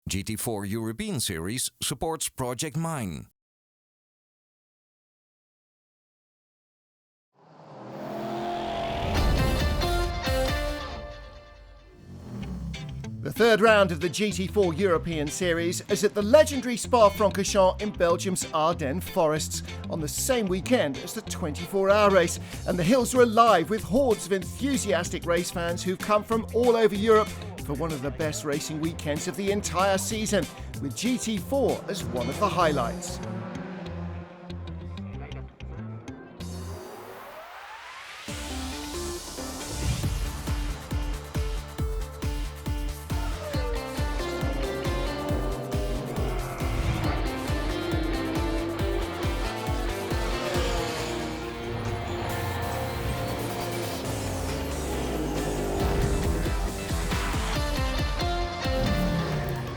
GT4 European Series supports Project Mine. The third round of the GT4 European Series is at the legendary Spa-Francorchamps in Belgium's Ardennes forests on the same weekend as the 24-hour race. And the hills are alive with hordes of enthusiastic race fans who come from all over Europe for one of the best racing weekends of the entire season, with GT4 as one of the highlights.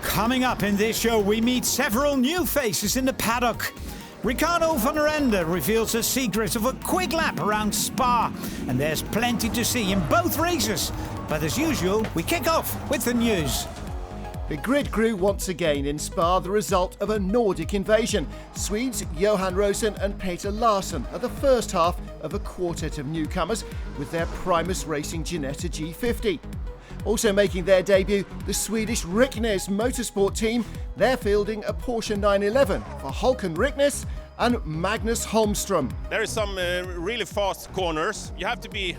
Coming up in this show, we meet several new faces in the paddock. Ricardo van der Ende reveals the secrets of a quick lap around Spa. And there's plenty to see in both races. But as usual, we kick off with the news. The grid grew once again in Spa, the result of a Nordic invasion. Swedes Johan Rosen and Peter Larsson are the first half of a quartet of newcomers with their Primus Racing Ginetta G50. Also making their debut, the Swedish Ekris Motorsport team. They're fielding a Porsche 911 for Håkan Riknes and Magnus Holmström. There is some really fast corners. You have to be,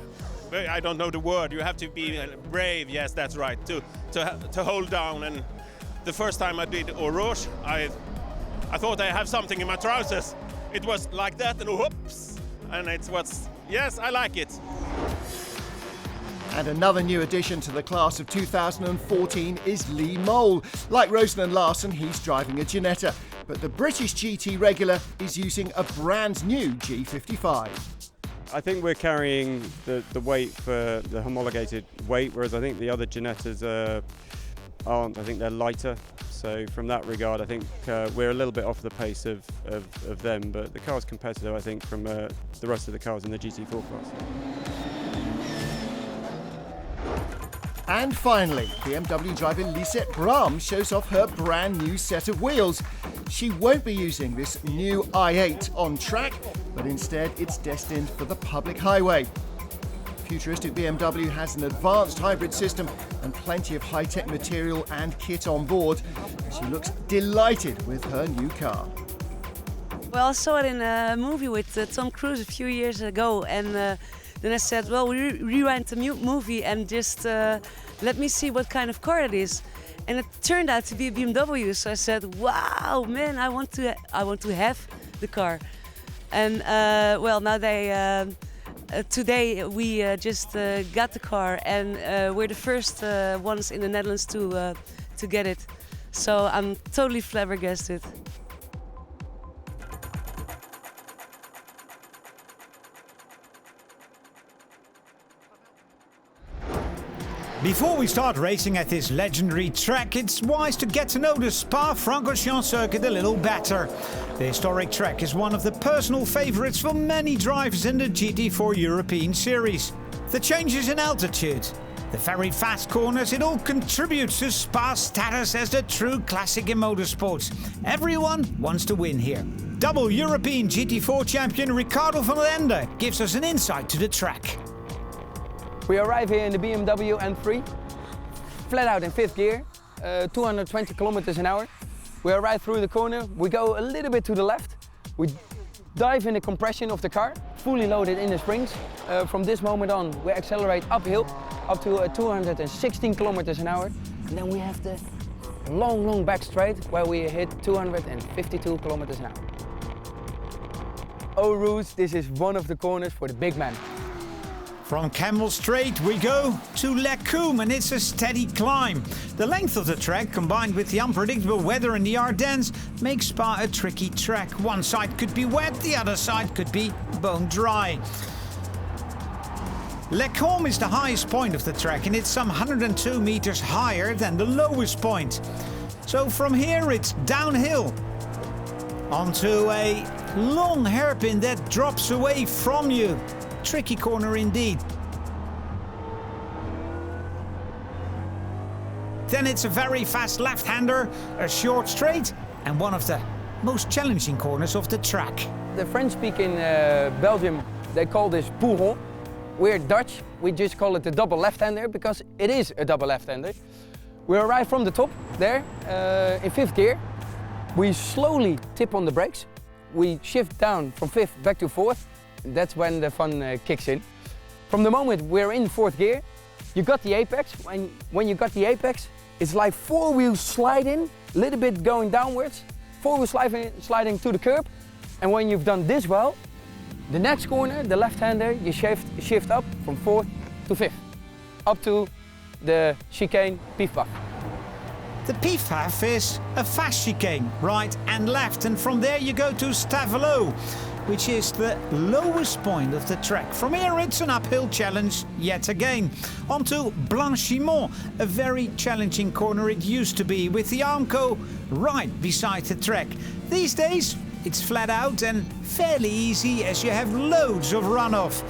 I don't know the word, you have to be brave, yes, that's right, to hold down. And the first time I did Oranje, I thought I have something in my trousers. It was like that and whoops, and it was, yes, I like it. And another new addition to the class of 2014 is Lee Mole. Like Rosen and Larsson, he's driving a Ginetta, but the British GT regular is using a brand new G55. I think we're carrying the weight for the homologated weight, whereas I think the other Ginettas aren't. I think they're lighter. So from that regard, I think we're a little bit off the pace of them, but the car's competitive, I think, from the rest of the cars in the GT4 class. And finally, BMW driver Liesette Braams shows off her brand new set of wheels. She won't be using this new i8 on track, but instead it's destined for the public highway. Futuristic BMW has an advanced hybrid system and plenty of high-tech material and kit on board. She looks delighted with her new car. Well, I saw it in a movie with Tom Cruise a few years ago, and then I said, well, we rewind the movie and just let me see what kind of car it is. And it turned out to be a BMW, so I said, wow, man, I want to have the car. And well, now today we just got the car, and we're the first ones in the Netherlands to get it. So I'm totally flabbergasted. Before we start racing at this legendary track, it's wise to get to know the Spa-Francorchamps circuit a little better. The historic track is one of the personal favourites for many drivers in the GT4 European Series. The changes in altitude, the very fast corners, it all contributes to Spa's status as the true classic in motorsports. Everyone wants to win here. Double European GT4 champion Ricardo van der Ende gives us an insight to the track. We arrive here in the BMW M3, flat out in 5th gear, 220 kilometers an hour. We arrive through the corner, we go a little bit to the left, we dive in the compression of the car, fully loaded in the springs. From this moment on, we accelerate uphill up to 216 kilometers an hour. And then we have the long back straight where we hit 252 kilometers an hour. Eau Rouge, this is one of the corners for the big man. From Camel Straight we go to Lechner, and it's a steady climb. The length of the track, combined with the unpredictable weather in the Ardennes, makes Spa a tricky track. One side could be wet, the other side could be bone dry. Lechner is the highest point of the track, and it's some 102 meters higher than the lowest point. So from here it's downhill onto a long hairpin that drops away from you. Tricky corner indeed. then it's a very fast left-hander, a short straight, and one of the most challenging corners of the track. The French-speaking Belgium, they call this Pouron. We're Dutch, we just call it the double left-hander because it is a double left-hander. We arrive from the top there in 5th gear. We slowly tip on the brakes. We shift down from 5th back to 4th. That's when the fun kicks in. From the moment we're in 4th gear, you got the apex. When you got the apex, it's like 4-wheel sliding, a little bit going downwards, 4-wheel sliding to the curb. And when you've done this well, the next corner, the left-hander, you shift up from 4th to 5th, up to the chicane Pief-Paf. The Pief-Paf is a fast chicane, right and left, and from there you go to Stavelot, which is the lowest point of the track. From here it's an uphill challenge yet again. On to Blanchimont, a very challenging corner it used to be, with the Armco right beside the track. These days it's flat out and fairly easy as you have loads of runoff.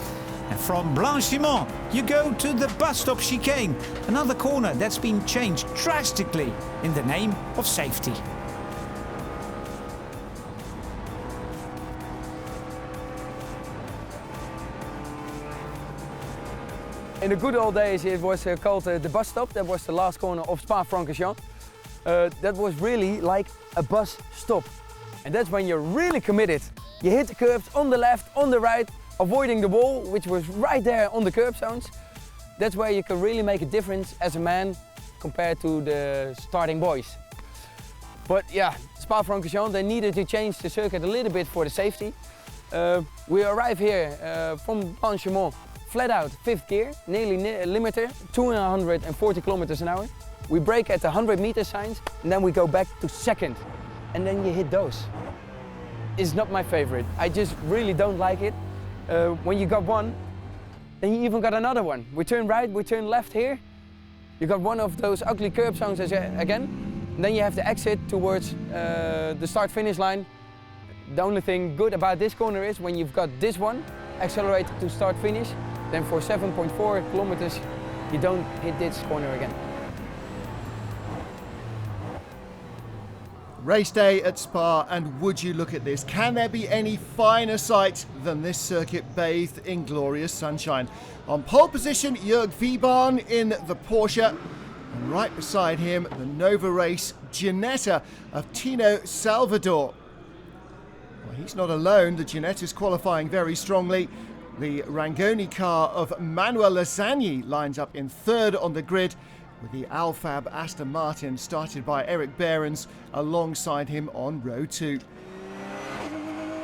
And from Blanchimont you go to the bus stop chicane, another corner that's been changed drastically in the name of safety. In the good old days it was called the bus stop. That was the last corner of Spa-Francorchamps. That was really like a bus stop. And that's when you're really committed. You hit the curbs on the left, on the right, avoiding the wall, which was right there on the curb zones. That's where you can really make a difference as a man compared to the starting boys. But yeah, Spa-Francorchamps, they needed to change the circuit a little bit for the safety. We arrive here from Blanchimont, flat out 5th gear, nearly limiter, 240 kilometers an hour. We brake at the 100-meter signs and then we go back to 2nd. And then you hit those. It's not my favorite. I just really don't like it. When you got one, then you even got another one. We turn right, we turn left here. You got one of those ugly curb zones again. And then you have to exit towards the start-finish line. The only thing good about this corner is when you've got this one, accelerated to start-finish, then for 7.4 kilometers, you don't hit this corner again. Race day at Spa, and would you look at this? Can there be any finer sight than this circuit bathed in glorious sunshine? On pole position, Jörg Wiebahn in the Porsche, and right beside him, the Nova Race Ginetta of Tino Salvador. Well, he's not alone. The Ginetta's qualifying very strongly. The Rangoni car of Manuel Lasagni lines up in 3rd on the grid, with the Alfab Aston Martin started by Erik Behrens alongside him on row 2.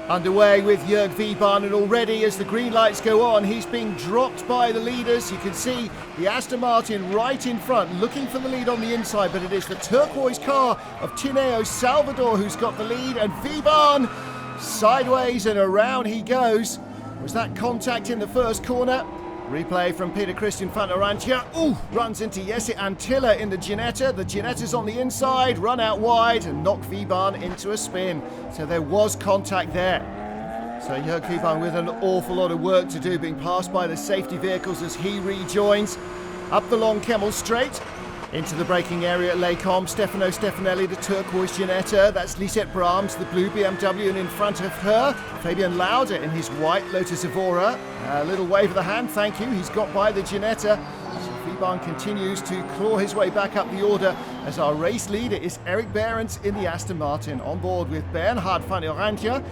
Underway with Jörg Wiebahn, and already as the green lights go on, he's being dropped by the leaders. You can see the Aston Martin right in front, looking for the lead on the inside, but it is the turquoise car of Tineo Salvador who's got the lead, and Wiebahn sideways and around he goes. Was that contact in the first corner? Replay from Peter Christian van Oranje. Ooh, runs into Jesse Antilla in the Ginetta. The Ginetta's on the inside, run out wide and knock Wiebahn into a spin. So there was contact there. So Jörg Wiebahn with an awful lot of work to do, being passed by the safety vehicles as he rejoins. Up the long Kemmel Straight, into the braking area at Lechner. Stefano Stefanelli, the turquoise Ginetta. That's Liesette Braams, the blue BMW, and in front of her, Fabian Lauda in his white Lotus Evora. A little wave of the hand, thank you. He's got by the Ginetta. So Wiebahn continues to claw his way back up the order as our race leader is Erik Behrens in the Aston Martin, on board with Bernhard van Oranje.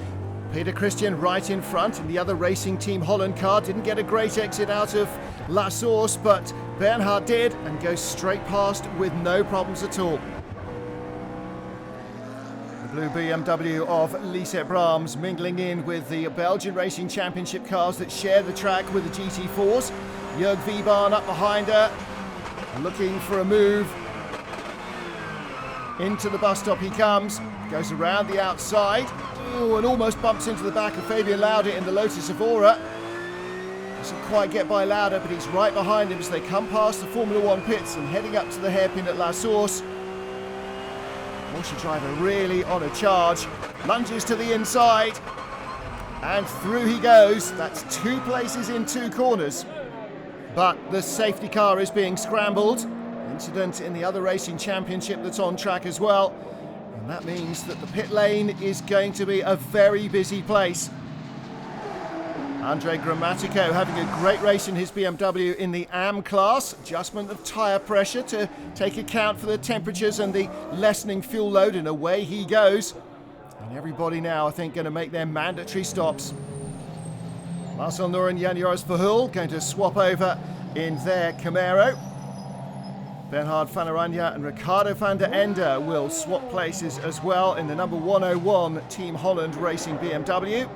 Peter Christian right in front in the other racing Team Holland car. Didn't get a great exit out of La Source, but Bernhard did and goes straight past with no problems at all. The blue BMW of Liesette Braams mingling in with the Belgian Racing Championship cars that share the track with the GT4s. Jörg Wiebahn up behind her, looking for a move. Into the bus stop he comes, goes around the outside. Ooh, and almost bumps into the back of Fabian Lauda in the Lotus Evora. Doesn't quite get by Lauda, but he's right behind him as they come past the Formula 1 pits and heading up to the hairpin at La Source. Porsche driver really on a charge. Lunges to the inside. And through he goes. That's 2 places in 2 corners. But the safety car is being scrambled. Incident in the other racing championship that's on track as well. And that means that the pit lane is going to be a very busy place. André Grammatico having a great race in his BMW in the Am class. Adjustment of tyre pressure to take account for the temperatures and the lessening fuel load, and away he goes. And everybody now, I think, going to make their mandatory stops. Marcel, Nooren, Joris, Verheul going to swap over in their Camaro. Bernhard, Oranje and Ricardo van der Ende will swap places as well in the number 101 Team Holland Racing BMW.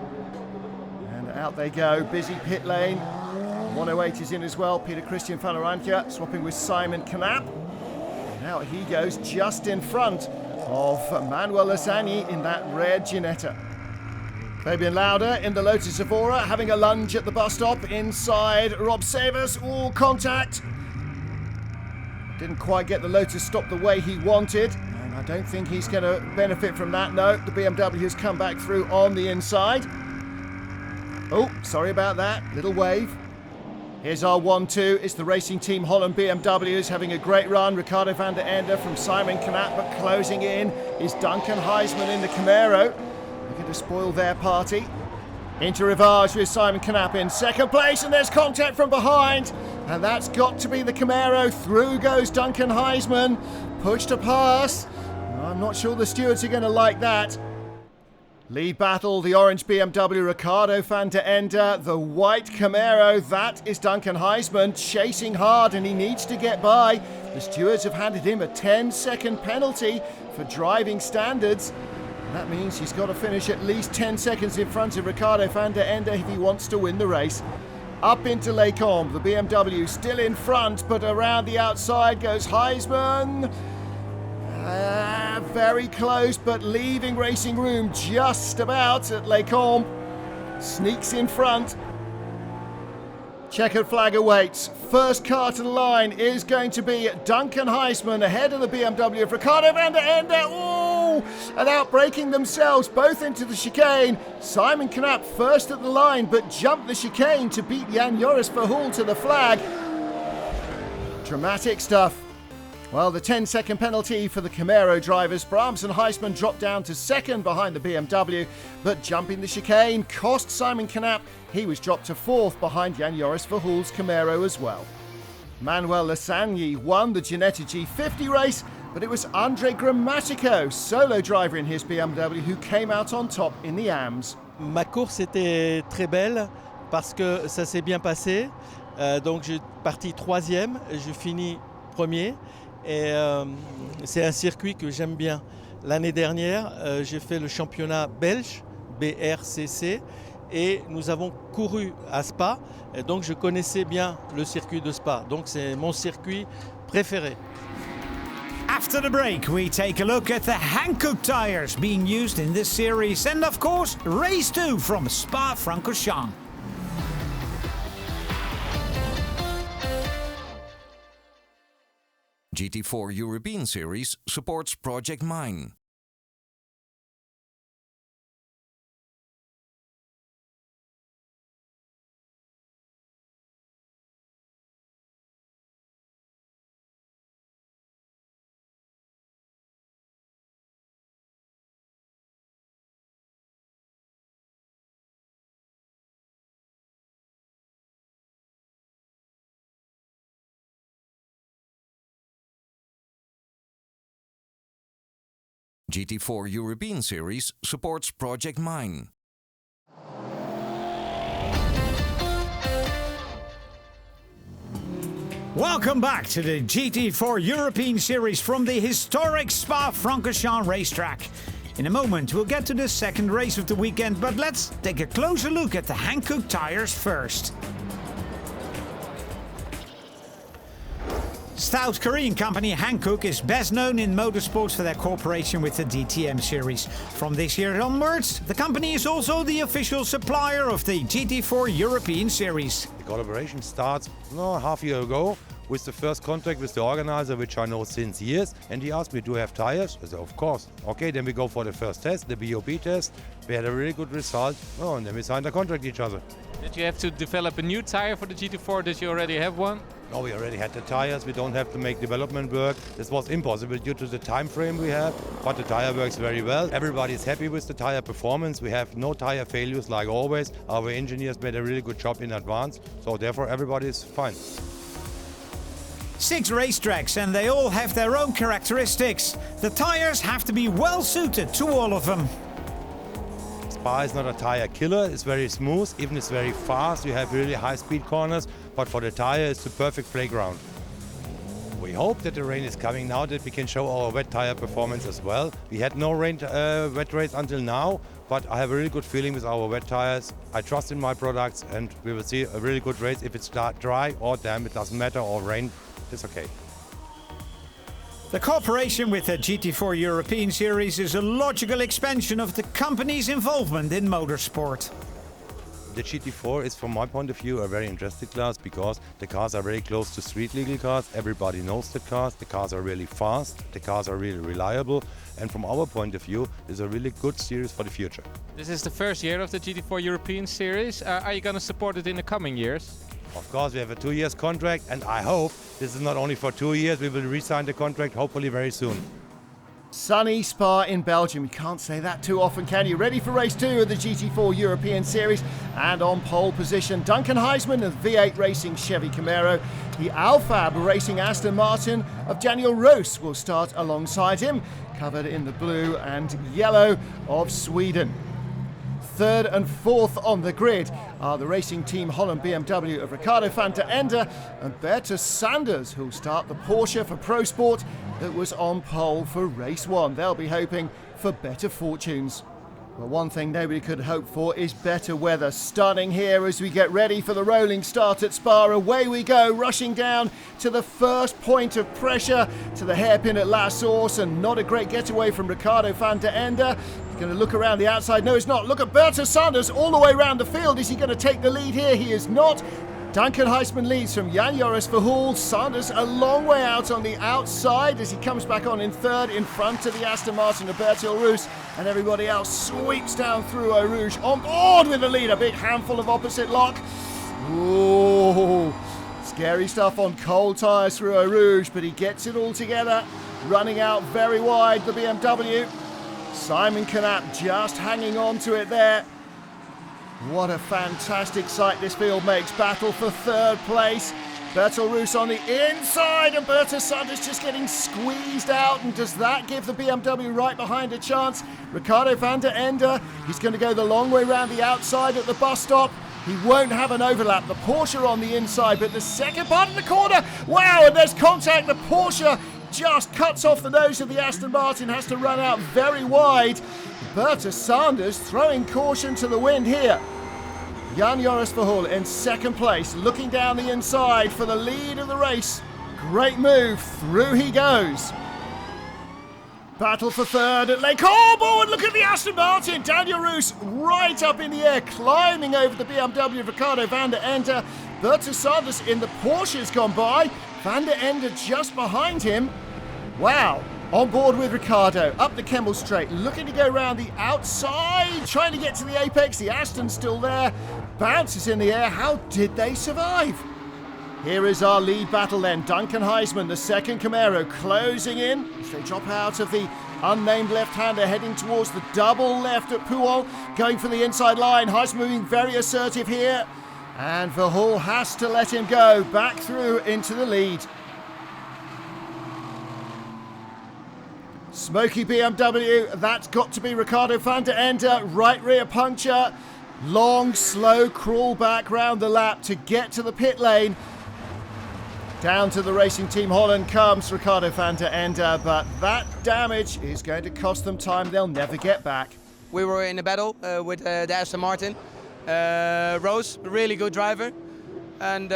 And out they go, busy pit lane. 108 is in as well, Peter Christian van Oranje swapping with Simon Knapp. And out he goes just in front of Manuel Lasagni in that red Ginetta. Fabian Lauda in the Lotus Evora having a lunge at the bus stop inside Rob Savers. All contact. Didn't quite get the Lotus stop the way he wanted, and I don't think he's going to benefit from that. No, the BMW has come back through on the inside. Oh, sorry about that. Little wave. Here's our 1-2. It's the Racing Team Holland BMWs having a great run. Ricardo van der Ende from Simon Knapp, but closing in is Duncan Heisman in the Camaro. Looking to spoil their party. Into Rivage with Simon Knapp in second place, and there's contact from behind. And that's got to be the Camaro. Through goes Duncan Heisman. Push to pass. I'm not sure the stewards are going to like that. Lead battle, the orange BMW, Ricardo van der Ende. The white Camaro, that is Duncan Heisman, chasing hard, and he needs to get by. The stewards have handed him a 10-second penalty for driving standards. And that means he's got to finish at least 10 seconds in front of Ricardo van der Ende if he wants to win the race. Up into Lechner, the BMW still in front, but around the outside goes Heisman. Very close, but leaving racing room just about at Lechner. Sneaks in front. Checkered flag awaits. First car to the line is going to be Duncan Heisman ahead of the BMW of Ricardo van der Ende. Oh, and outbraking themselves both into the chicane. Simon Knapp first at the line, but jumped the chicane to beat Joris Verheul to the flag. Dramatic stuff. Well, the 10-second penalty for the Camaro drivers. Braams and Heisman dropped down to second behind the BMW, but jumping the chicane cost Simon Knapp. He was dropped to fourth behind Joris Verheul's Camaro as well. Manuel Lasagni won the Ginetta G50 race, but it was André Grammatico, solo driver in his BMW, who came out on top in the Ams. Ma course était très belle parce que ça s'est bien passé. Donc j'ai parti troisième, je finis premier. Et c'est un circuit que j'aime bien. L'année dernière, j'ai fait le championnat belge, BRCC, et nous avons couru à Spa. Et donc je connaissais bien le circuit de Spa. Donc c'est mon circuit préféré. After the break, we take a look at the Hankook tyres being used in this series, and of course, race 2 from Spa-Francorchamps. GT4 European Series supports Project Mine. GT4 European Series supports Project Mine. Welcome back to the GT4 European Series from the historic Spa-Francorchamps racetrack. In a moment, we'll get to the second race of the weekend, but let's take a closer look at the Hankook tyres first. South Korean company Hankook is best known in motorsports for their cooperation with the DTM series. From this year onwards, the company is also the official supplier of the GT4 European series. The collaboration starts half a year ago with the first contact with the organizer, which I know since years, and he asked me, do you have tires? I said, of course. Okay, then we go for the first test, the BOP test. We had a really good result, and then we signed a contract with each other. Did you have to develop a new tire for the GT4? Did you already have one? No, we already had the tires. We don't have to make development work. This was impossible due to the time frame we have, but the tire works very well. Everybody's happy with the tire performance. We have no tire failures like always. Our engineers made a really good job in advance, so therefore everybody's fine. 6 racetracks, and they all have their own characteristics. The tires have to be well suited to all of them. Spa is not a tire killer. It's very smooth, even it's very fast. You have really high speed corners, but for the tire it's the perfect playground. We hope that the rain is coming now, that we can show our wet tire performance as well. We had no wet race until now, but I have a really good feeling with our wet tires. I trust in my products, and we will see a really good race. If it's dry or damp, it doesn't matter, or rain, it's okay. The cooperation with the GT4 European Series is a logical expansion of the company's involvement in motorsport. The GT4 is, from my point of view, a very interesting class because the cars are very close to street legal cars. Everybody knows the cars are really fast, the cars are really reliable, and from our point of view, it's a really good series for the future. This is the first year of the GT4 European Series. Are you going to support it in the coming years? Of course, we have a 2-year contract, and I hope this is not only for 2 years, we will re-sign the contract hopefully very soon. Sunny Spa in Belgium. You can't say that too often, can you? Ready for race 2 of the GT4 European Series, and on pole position, Duncan Heisman of V8 Racing Chevy Camaro. The Alfab Racing Aston Martin of Daniel Roos will start alongside him, covered in the blue and yellow of Sweden. Third and fourth on the grid are the Racing Team Holland BMW of Ricardo van der Ende and Bertus Sanders, who'll start the Porsche for Pro Sport that was on pole for race 1. They'll be hoping for better fortunes. Well, one thing nobody could hope for is better weather. Stunning here as we get ready for the rolling start at Spa. Away we go, rushing down to the first point of pressure, to the hairpin at Las Moras, and not a great getaway from Ricardo van der Ende. He's going to look around the outside. No, he's not. Look at Bertus Sanders all the way around the field. Is he going to take the lead here? He is not. Duncan Heisman leads from Joris Verheul. Sanders a long way out on the outside as he comes back on in third in front of the Aston Martin of Bertil Roos, and everybody else sweeps down through Eau Rouge on board with the lead. A big handful of opposite lock. Ooh, scary stuff on cold tyres through Eau Rouge, but he gets it all together, running out very wide, the BMW. Simon Knapp just hanging on to it there. What a fantastic sight this field makes. Battle for third place. Bertil Roos on the inside, and Bertus Sanders just getting squeezed out. And does that give the BMW right behind a chance? Ricardo van der Ende, he's going to go the long way round the outside at the bus stop. He won't have an overlap. The Porsche on the inside, but the second part of the corner, wow, and there's contact. The Porsche just cuts off the nose of the Aston Martin, has to run out very wide. Bertus Sanders throwing caution to the wind here. Joris Verheul in second place, looking down the inside for the lead of the race. Great move, through he goes. Battle for third at Lake. Oh, and look at the Aston Martin. Daniel Roos right up in the air, climbing over the BMW of Ricardo van der Ende. Bertus Sanders in the Porsche's gone by. Van der Ende just behind him. Wow. On board with Ricardo, up the Kemmel Straight, looking to go around the outside, trying to get to the apex. The Aston's still there, bounces in the air. How did they survive? Here is our lead battle then. Duncan Heisman, the second Camaro, closing in as they drop out of the unnamed left-hander, heading towards the double left at Pouhon, going for the inside line. Heisman moving very assertive here, and Verheul has to let him go back through into the lead. Smoky BMW, that's got to be Ricardo van der Ende, right rear puncture, long, slow crawl back round the lap to get to the pit lane. Down to the Racing Team Holland comes Ricardo van der Ende, but that damage is going to cost them time they'll never get back. We were in a battle with the Aston Martin. Roos, a really good driver, and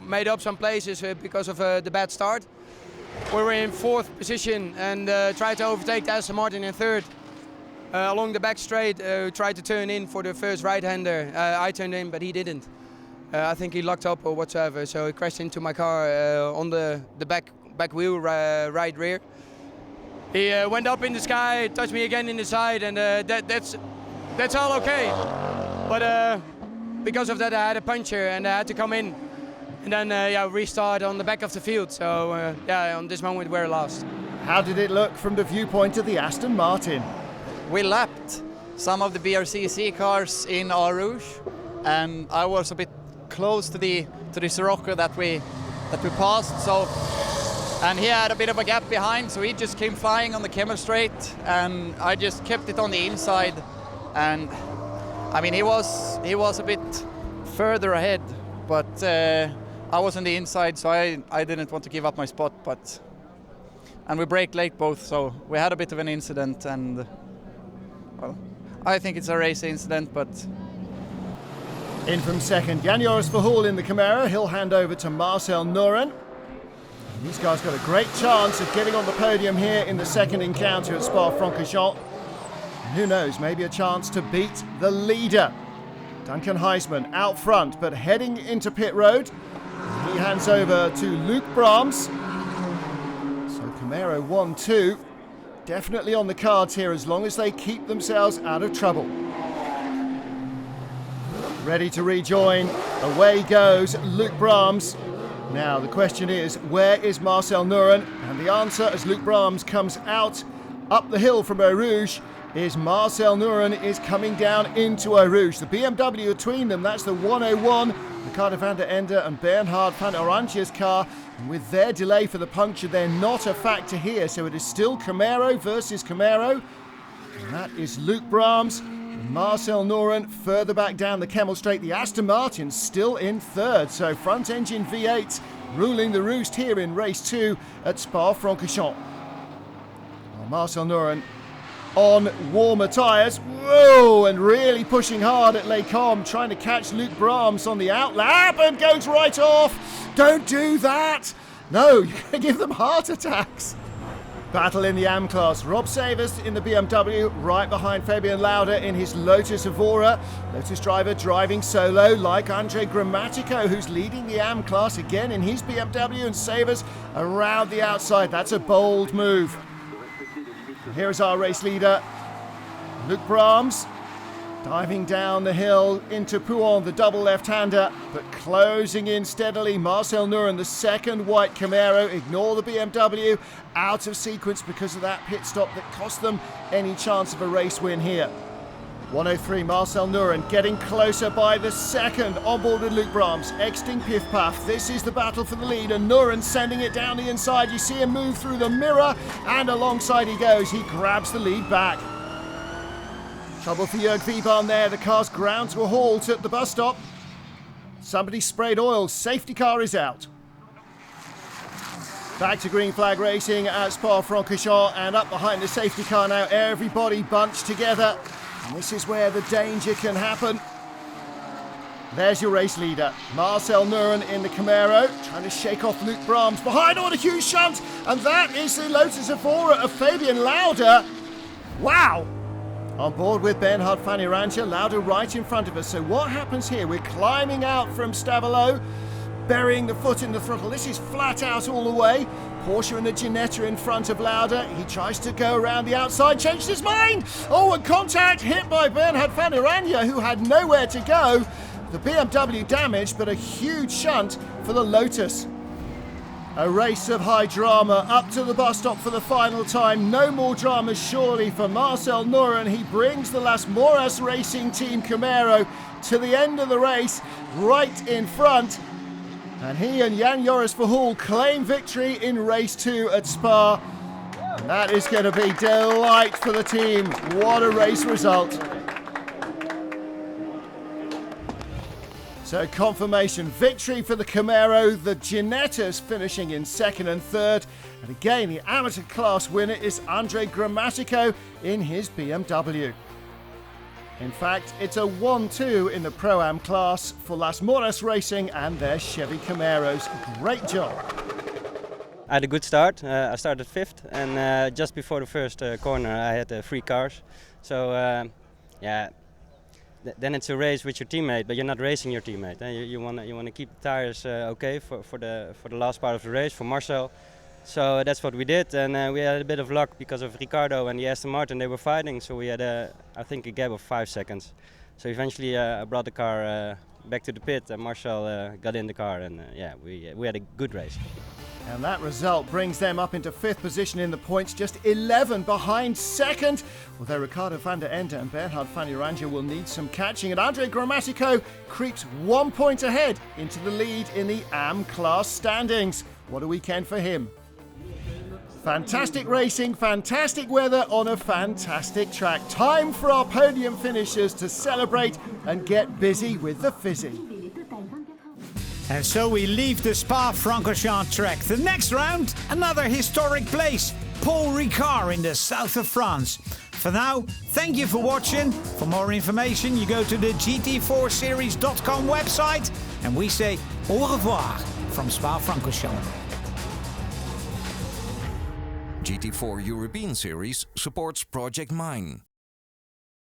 made up some places because of the bad start. We were in fourth position and tried to overtake the Aston Martin in third. Along the back straight, tried to turn in for the first right-hander. I turned in, but he didn't. I think he locked up or whatsoever, so he crashed into my car on the back wheel, right rear. He went up in the sky, touched me again in the side, and that's all okay. But because of that, I had a puncture and I had to come in. and then restart on the back of the field. So on this moment we're last. How did it look from the viewpoint of the Aston Martin? We lapped some of the BRCC cars in Eau Rouge, and I was a bit close to the Sirocco that we passed. So, and he had a bit of a gap behind, so he just came flying on the Camel straight, and I just kept it on the inside. And I mean, he was a bit further ahead, but I was on the inside, so I didn't want to give up my spot. And we braked late both, so we had a bit of an incident, and well, I think it's a race incident, but... In from second, Joris Verheul in the Camaro. He'll hand over to Marcel Nooren. These guys got a great chance of getting on the podium here in the second encounter at Spa-Francorchamps. Who knows, maybe a chance to beat the leader. Duncan Heisman out front, but heading into pit road. He hands over to Luke Braams. So Camaro 1-2. Definitely on the cards here as long as they keep themselves out of trouble. Ready to rejoin. Away goes Luke Braams. Now the question is, where is Marcel Nooren? And the answer, as Luke Braams comes out up the hill from Eau Rouge, is Marcel Nooren is coming down into Eau Rouge. The BMW between them, that's the 101. Ricardo van der Ende and Bernhard van Oranje's car. And with their delay for the puncture, they're not a factor here. So it is still Camaro versus Camaro. And that is Luke Braams. Marcel Nooren further back down the Camel Straight. The Aston Martin still in third. So front engine V8 ruling the roost here in race 2 at Spa-Francorchamps. Well, Marcel Nooren on warmer tyres. Whoa! And really pushing hard at Lechner, trying to catch Luke Braams on the outlap, and goes right off. Don't do that. No, you're going to give them heart attacks. Battle in the Am class. Rob Savers in the BMW, right behind Fabian Lauda in his Lotus Evora. Lotus driver driving solo like André Grammatico, who's leading the Am class again in his BMW, and Savers around the outside. That's a bold move. Here is our race leader, Luke Braams, diving down the hill into Pouon, the double left-hander, but closing in steadily. Marcel Nooren, the second white Camaro. Ignore the BMW, out of sequence because of that pit stop that cost them any chance of a race win here. 103, Marcel Nooren getting closer by the second. On board with Luke Braams, exiting Piff Puff. This is the battle for the lead, and Nooren sending it down the inside. You see him move through the mirror, and alongside he goes. He grabs the lead back. Trouble for Jörg Wiebahn there. The car's ground to a halt at the bus stop. Somebody sprayed oil. Safety car is out. Back to green flag racing at Spa-Francorchamps, and up behind the safety car now. Everybody bunched together. And this is where the danger can happen. There's your race leader, Marcel Nooren in the Camaro, trying to shake off Luke Braams behind. Oh, a huge shunt, and that is the Lotus Evora of Fabian Lauda. Wow! On board with Bernhard van Oranje, Lauda right in front of us. So what happens here? We're climbing out from Stavelot, burying the foot in the throttle. This is flat out all the way. Porsche and the Ginetta in front of Lauda. He tries to go around the outside, changed his mind. Oh, and contact hit by Bernhard van Oranje, who had nowhere to go. The BMW damaged, but a huge shunt for the Lotus. A race of high drama up to the bus stop for the final time. No more dramas surely for Marcel Nooren. He brings the Las Moras Racing Team Camaro to the end of the race, right in front. And he and Joris Verheul claim victory in race 2 at Spa. And that is going to be delight for the team. What a race result. So confirmation victory for the Camaro. The Ginettas finishing in second and third. And again, the amateur class winner is André Grammatico in his BMW. In fact, it's a 1-2 in the Pro-Am class for Las Moras Racing and their Chevy Camaros. Great job. I had a good start. I started 5th, and just before the first corner I had 3 cars. So then it's a race with your teammate, but you're not racing your teammate. You want to keep the tires okay for the last part of the race for Marcel. So that's what we did, and we had a bit of luck because of Ricardo and the Aston Martin. They were fighting, so we had I think a gap of 5 seconds. So eventually I brought the car back to the pit, and Marcel got in the car, and yeah, we had a good race. And that result brings them up into 5th position in the points, just 11 behind 2nd. Although Ricardo van der Ende and Bernhard van Oranje will need some catching, and André Grammatico creeps 1 point ahead into the lead in the Am class standings. What a weekend for him. Fantastic racing, fantastic weather on a fantastic track. Time for our podium finishers to celebrate and get busy with the fizzy. And so we leave the Spa-Francorchamps track. The next round, another historic place, Paul Ricard in the south of France. For now, thank you for watching. For more information, you go to the GT4series.com website, and we say au revoir from Spa-Francorchamps. GT4 European Series supports Project Mine.